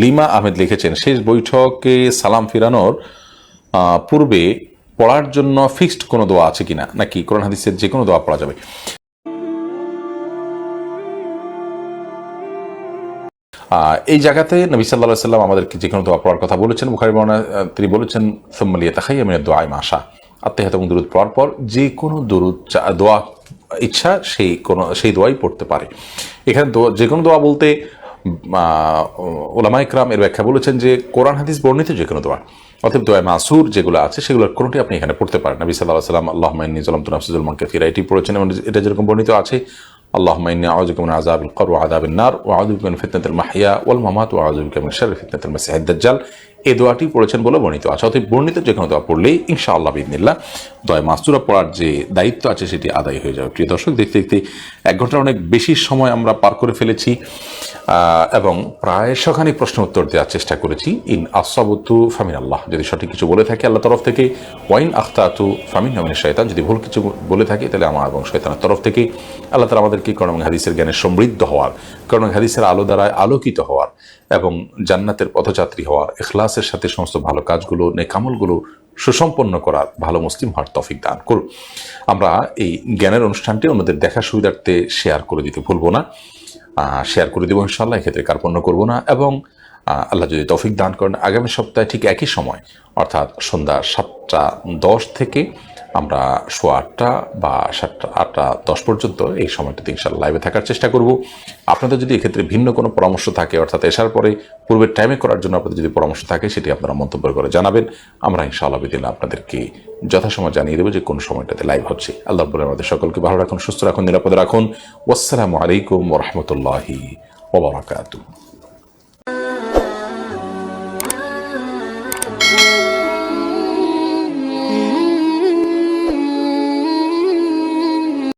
Lima Ahmed লিখেছেন, শেষ বৈঠকে সালাম ফিরানোর পূর্বে পড়ার জন্য ফিক্সড কোনো দোয়া আছে কিনা, নাকি কোরআন হাদিসের যে কোনো দোয়া পড়া যাবে? এই জায়গাতে নবী সাল্লাল্লাহু আলাইহি ওয়াসাল্লাম আমাদেরকে যে কোনো দোয়া পড়ার কথা বলেছেন। বুখারী বর্ণনায় তিনি বলেছেন, সুম্মা লিয়াতাখায়্যার মিনাদ দুআ মা শা, আত্তাহিয়াত এবং দুরূদ পড়ার পর যে কোনো দোয়া ইচ্ছা সেই দোয়াই পড়তে পারে। এখানে যে কোনো দোয়া বলতে উলামায়ে কেরাম এর ব্যাখ্যা বলেছেন যে কোরআন হাদিস বর্ণিত যে কোনো দোয়া, অতএব দোয়া মাসুর যেগুলো আছে সেগুলোর কোনোটি আপনি এখানে পড়তে পারেন। নবী সাল্লাল্লাহু আলাইহি ওয়াসাল্লাম আল্লাহুম্মা ইন্নী যালামতু নাফসি যুলমান কাসীরা এটি পড়েছেন, এবং এটা যেরকম বর্ণিত আছে, আল্লাহুম্মা ইন্নী আউযু বিকা মিন আযাবিল কবর ওয়া আযাবিন নার ওয়া আউযু বিকা মিন ফিতনাতিল মাহইয়া ওয়াল মামাত ওয়া আউযু বিকা মিন শাররি ফিতনাতিল মাসিহিদ দাজ্জাল, এই দোয়াটি পড়েছেন বলে বর্ণিত আছে। অতএব বর্ণিত যে কোনো দোয়া পড়লেই ইনশাআল্লাহ বিইذনিল্লাহ দোয়া মাসুরা পড়ার যে দায়িত্ব আছে সেটি আদায় হয়ে যাবে। প্রিয় দর্শক, দেখতে দেখতে 1 ঘন্টার অনেক বেশি সময় আমরা পার করে ফেলেছি এবং প্রায় শখানি প্রশ্ন উত্তর দেওয়ার চেষ্টা করেছি। ইন আসাবতু ফামিন আল্লাহ, যদি সঠিক কিছু বলে থাকি আল্লাহ তরফ থেকে, ওয়াইন আখতাতু ফামিন মিনাশ শাইতান, যদি ভুল কিছু বলে থাকি তাহলে আমার এবং শয়তানের তরফ থেকে। আল্লাহ তাআলা আমাদেরকে কোরআন এবং হাদিসের জ্ঞানে সমৃদ্ধ হওয়ার, কোরআন এবং হাদিসের আলো দ্বারা আলোকিত হওয়ার এবং জান্নাতের পথযাত্রী হওয়ার, ইখলাসের সাথে সমস্ত ভালো কাজগুলো, নেক আমলগুলো সুসম্পন্ন করার, ভালো মুসলিম হওয়ার তৌফিক দান করুন। আমরা এই জ্ঞানের অনুষ্ঠানটি অন্যদের দেখার সুবিধার্থে শেয়ার করে দিতে ভুলবো না, শেয়ার করে দেবো ইনশাআল্লাহ, এক্ষেত্রে কার্পণ্য করবো না। এবং আল্লাহ যদি তৌফিক দান করেন আগামী সপ্তাহে ঠিক একই সময়, অর্থাৎ সন্ধ্যা 7:10 থেকে আমরা 8:15 বা 8:10 পর্যন্ত এই সময়টাতে ইনশাআল্লাহ লাইভে থাকার চেষ্টা করব। আপনাদের যদি এক্ষেত্রে ভিন্ন কোনো পরামর্শ থাকে, অর্থাৎ এশার পরে পূর্বের টাইমে করার জন্য আপনাদের যদি পরামর্শ থাকে, সেটি আপনারা মন্তব্য করে জানাবেন। আমরা ইনশাআল্লাহ বিদিল্লাহ আপনাদেরকে যথাসময় জানিয়ে দেবো যে কোন সময়টাতে লাইভ হচ্ছে। আল্লাহ রাব্বুল আমাদের সকলকে ভালো রাখুন, সুস্থ রাখুন, নিরাপদে রাখুন। ওয়াসসালামু আলাইকুম ওয়া রাহমাতুল্লাহি ওয়া বারাকাতুহু।